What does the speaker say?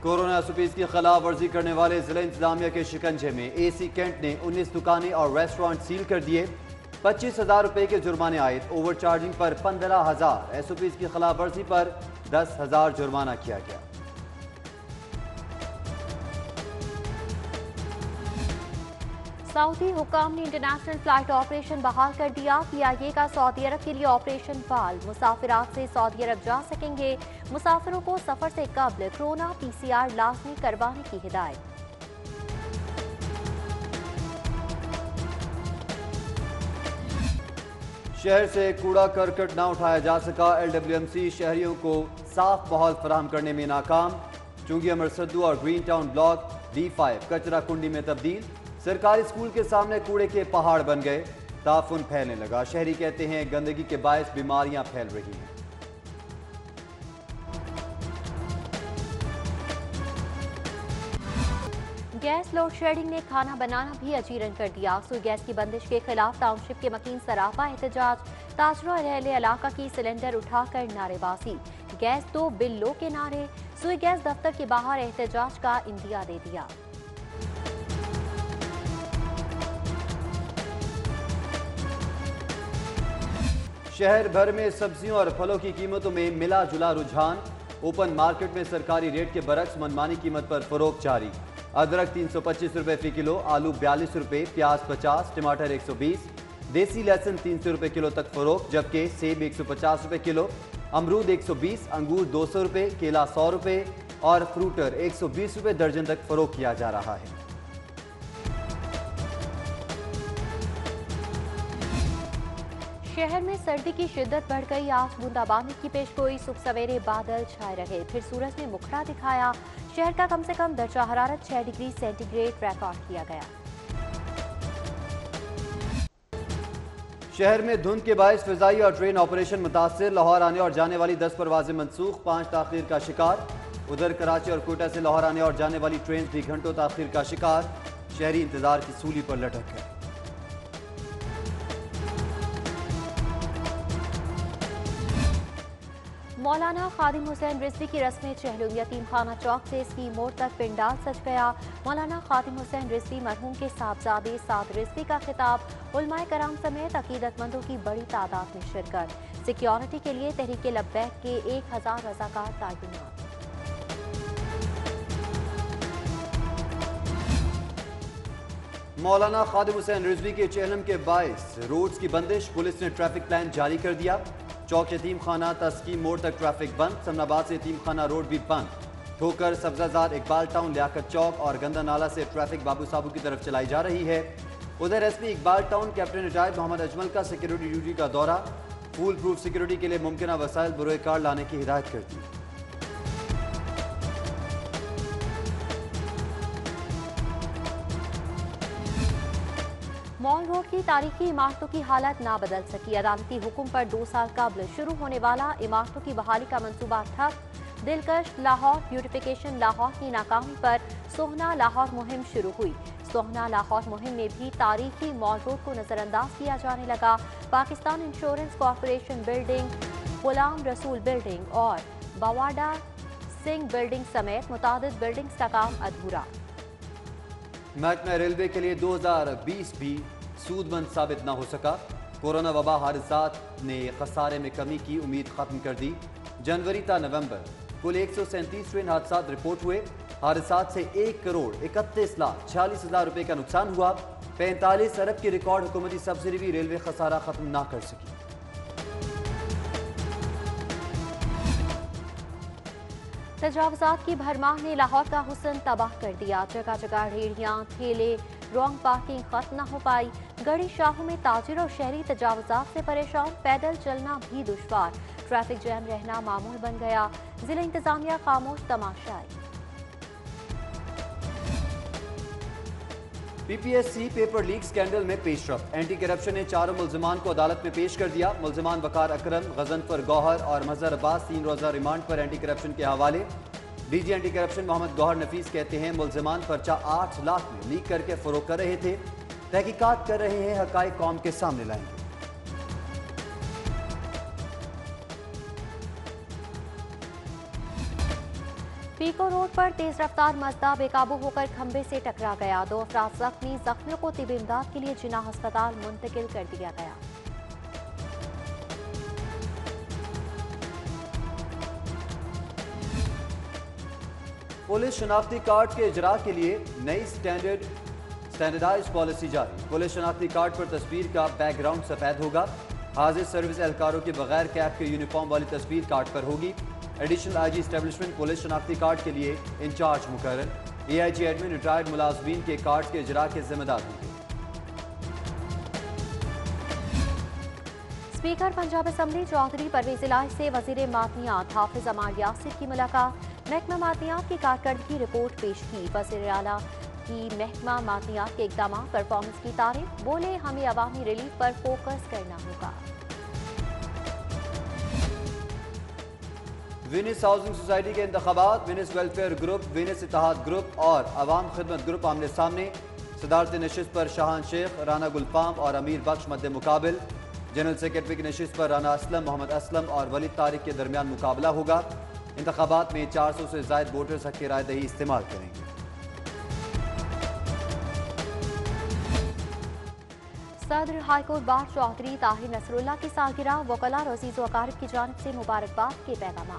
Corona SOPs की खिलाफ वर्जी करने वाले जिला इंतजामिया के शिकंजे में एसी कैंट ने 19 दुकानें और रेस्टोरेंट सील कर दिए। 25,000 रुपए के जुर्माने आयद, ओवर चार्जिंग पर 15,000, एसओपीज की खिलाफ वर्जी पर 10,000 जुर्माना किया गया। सऊदी हुकाम ने इंटरनेशनल फ्लाइट ऑपरेशन बहाल कर दिया। पीआईए का सऊदी अरब के लिए ऑपरेशन फाल, मुसाफिरात से सऊदी अरब जा सकेंगे। मुसाफिरों को सफर से कब्ल कोरोना पीसीआर लाजमी करवाने की हिदायत। शहर से कूड़ा करकट न उठाया जा सका। LWMC शहरियों को साफ माहौल फराहम करने में नाकाम। चुंगी अमरसद्दू और ग्रीन टाउन ब्लॉक D5 कचरा कुंडी में तब्दील। सरकारी स्कूल के सामने कूड़े के पहाड़ बन गए। ताफुन फैलने लगा। शहरी कहते हैं गंदगी के बायस बीमारियां फैल रही हैं। गैस लोड शेडिंग ने खाना बनाना भी अजीरन कर दिया। सुई गैस की बंदिश के खिलाफ टाउनशिप के मकीन सराफा एहतजाज। ताजरा रहले इलाका की सिलेंडर उठाकर नारेबाजी। गैस दो बिल लो के नारे। सुई गैस दफ्तर के बाहर एहतजाज का इंदिया दे दिया। शहर भर में सब्जियों और फलों की कीमतों में मिला जुला रुझान। ओपन मार्केट में सरकारी रेट के बरक्स मनमानी कीमत पर फरोख्त जारी। अदरक 325 रुपए फी किलो, आलू 42 रुपए, प्याज 50, टमाटर 120, देसी लहसुन 300 रुपए किलो तक फरोख्त, जबकि सेब 150 रुपए किलो, अमरूद 120, अंगूर 200 रुपए, केला 100 रुपए और फ्रूटर 120 रुपए दर्जन तक फरोख्त किया जा रहा है। शहर में सर्दी की शिद्दत बढ़ गई। आज बूंदाबांदी की पेशगोई। सुबह सवेरे बादल छाए रहे, फिर सूरज ने मुखड़ा दिखाया। शहर का कम से कम दर्जा हरारत 6 डिग्री सेंटीग्रेड रिकॉर्ड किया गया। शहर में धुंध के बायस फिजाई और ट्रेन ऑपरेशन मुतासिर। लाहौर आने और जाने वाली 10 परवाजें मनसूख, 5 ताखीर का शिकार। उधर कराची और कोयटा से लाहौर आने और जाने वाली ट्रेन भी घंटों ताखीर का शिकार। शहरी इंतजार की सूली पर लटक गए। मौलाना खादिम हुसैन रिजवी की रस्में चहलुम। यतीम खाना चौक से इसकी मोड़ तक पिंडाल सज गया। मौलाना खादिम हुसैन रिजवी मरहूम के साहबजादे साद रिजवी का खिताब। उलमाए कराम समेत अकीदतमंदों की बड़ी तादाद में शिरकत। सिक्योरिटी के लिए तहरीक लब्बैक के 1000 रजाकार तैनात। मौलाना खादिम हुसैन रिजवी के चहलम के बायस रोड्स की बंदिश। पुलिस ने ट्रैफिक प्लान जारी कर दिया। चौक यतीम खाना तस्कीम मोड़ तक ट्रैफिक बंद। समनाबाद से यतीम खाना रोड भी बंद। ठोकर सब्जाजार इकबाल टाउन लियाकत चौक और गंदा नाला से ट्रैफिक बाबू साबू की तरफ चलाई जा रही है। उधर SP Iqbal Town captain retired Mohammad Ajmal का सिक्योरिटी ड्यूटी का दौरा। फूल प्रूफ सिक्योरिटी के लिए मुमकिन वसाइल बुरोए कार लाने की हिदायत कर दी। मॉल रोड की तारीखी इमारतों की हालत ना बदल सकी। अदालती हुक्म पर 2 साल कबल शुरू होने वाला इमारतों की बहाली का मंसूबा ठप। दिलकश लाहौर ब्यूटिफिकेशन लाहौर की नाकामी पर सोहना लाहौर मुहिम शुरू हुई। सोहना लाहौर मुहिम में भी तारीखी मॉल रोड को नजरअंदाज किया जाने लगा। Pakistan insurance corporation building, Ghulam Rasool building और बवाडा सिंह बिल्डिंग समेत मुतादिद बिल्डिंग्स का काम अधूरा। महकमा रेलवे के लिए 2020 भी सूदमंद साबित न हो सका। कोरोना वबा हादसात ने खसारे में कमी की उम्मीद खत्म कर दी। जनवरी ता नवंबर कुल 137 ट्रेन हादसात रिपोर्ट हुए। हादसात से 1,31,46,000 रुपए का नुकसान हुआ। 45 अरब की रिकॉर्ड हुकूमती सब्सिडी भी रेलवे खसारा खत्म ना कर सकी। तजावुजात की भरमार ने लाहौर का हुस्न तबाह कर दिया। जगह जगह रेहड़ियां, ठेले, रॉन्ग पार्किंग खत्म न हो पाई। गड़ी शाहों में ताजिर और शहरी तजावुजात से परेशान। पैदल चलना भी दुश्वार। ट्रैफिक जैम रहना मामूल बन गया। जिला इंतजामिया खामोश तमाशाई। PPSC पेपर लीक स्कैंडल में पेशरफ। एंटी करप्शन ने 4 मुल्जिमान को अदालत में पेश कर दिया। मुल्जिमान वकार अकरम, गजनफर गौहर और मजहर अब्बास 3 रोजा रिमांड पर एंटी करप्शन के हवाले। DG anti corruption Mohammad Gohar Nafees कहते हैं मुल्जिमान पर्चा 8 लाख में लीक करके फरोख कर रहे थे। तहकीकात कर रहे हैं, हकाइक कौम के सामने लाएंगे। पीको रोड पर तेज रफ्तार मजदा बेकाबू होकर खंबे से टकरा गया। 2 अफराद जख्मी, जख्मियों को तिब इमदाद के लिए जिन्ना अस्पताल मुंतकिल कर दिया गया। पुलिस शनाख्ती कार्ड के इजरा के लिए नई स्टैंडर्डाइज पॉलिसी जारी। पुलिस शनाख्ती कार्ड पर तस्वीर का बैकग्राउंड सफेद होगा। हाजिर सर्विस एहलकारों के बगैर कैप के यूनिफॉर्म वाली तस्वीर कार्ड पर होगी। एडिशनल आईजी एस्टेब्लिशमेंट पुलिस शनाख्ती कार्ड के लिए इंचार्ज मुकर्रर। एआईजी एडमिन रिटायर्ड मुलाजमीन के कार्ड के इजरा के जिम्मेदार होंगे। स्पीकर पंजाब असम्बली चौधरी परवेज इलाही से वजीर मादनियात हाफिज अमार यासिर की मुलाकात। महकमा मादनियात की कारकर्दगी रिपोर्ट पेश की। वज़ीर आला की महकमा मादनियात के इक़दाम परफॉर्मेंस की तारीफ। बोले, हमें अवामी रिलीफ पर फोकस करना होगा। विनिस हाउसिंग सोसाइटी के इंतखाबात। विनिस वेलफेयर ग्रुप, विनिस इत्तेहाद ग्रुप और अवाम खिदमत ग्रुप आमने सामने। सदारती नशिस्त पर शाहान शेख, राना गुलफाम और अमीर बख्श मद्दे मुकाबिल। जनरल सेक्रेटरी की नशिस्त पर राना असलम, मोहम्मद असलम और वलीद तारिक के दरमियान मुकाबला होगा। इंतखाबात में 400 से ज़ायद वोटर्स हक की रायदही इस्तेमाल करेंगे। सदर हाईकोर्ट बार चौधरी ताहिर नसरुल्लाह की सालगिरह। वकला और अजीज़ व अकारिब की जानिब से मुबारकबाद के पैगाम।